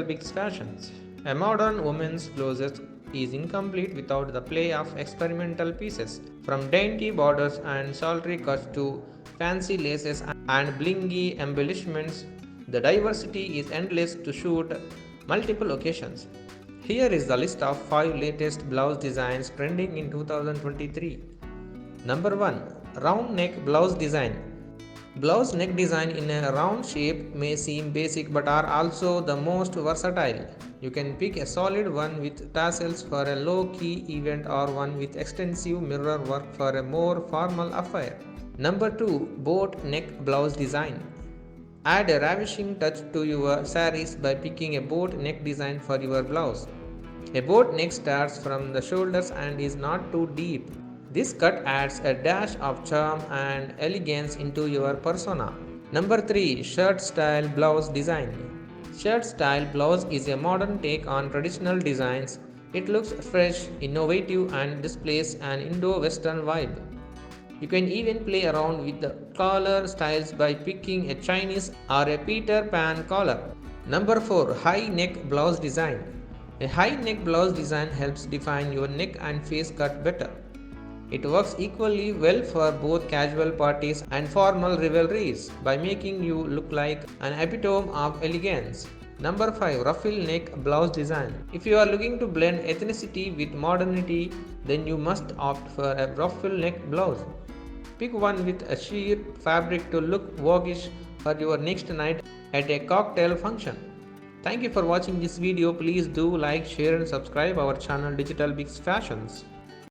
DigitalBix fashions. A modern woman's closet is incomplete without the play of experimental pieces. From dainty borders and sultry cuts to fancy laces and blingy embellishments, the diversity is endless to suit multiple occasions. Here is the list of 5 latest blouse designs trending in 2023. Number 1. Round neck blouse design. Blouse neck design in a round shape may seem basic but are also the most versatile. You can pick a solid one with tassels for a low-key event or one with extensive mirror work for a more formal affair. Number 2. Boat neck blouse design. Add a ravishing touch to your saris by picking a boat neck design for your blouse. A boat neck starts from the shoulders and is not too deep. This cut adds a dash of charm and elegance into your persona. Number 3. Shirt style blouse design. Shirt style blouse is a modern take on traditional designs. It looks fresh, innovative, and displays an Indo-Western vibe. You can even play around with the collar styles by picking a Chinese or a Peter Pan collar. Number 4. High neck blouse design. A high neck blouse design helps define your neck and face cut better. It works equally well for both casual parties and formal revelries by making you look like an epitome of elegance. Number 5. Ruffle neck blouse design. If you are looking to blend ethnicity with modernity, then you must opt for a ruffle neck blouse. Pick one with a sheer fabric to look voguish for your next night at a cocktail function. Thank you for watching this video. Please do like, share and subscribe our channel DigitalBix Fashions.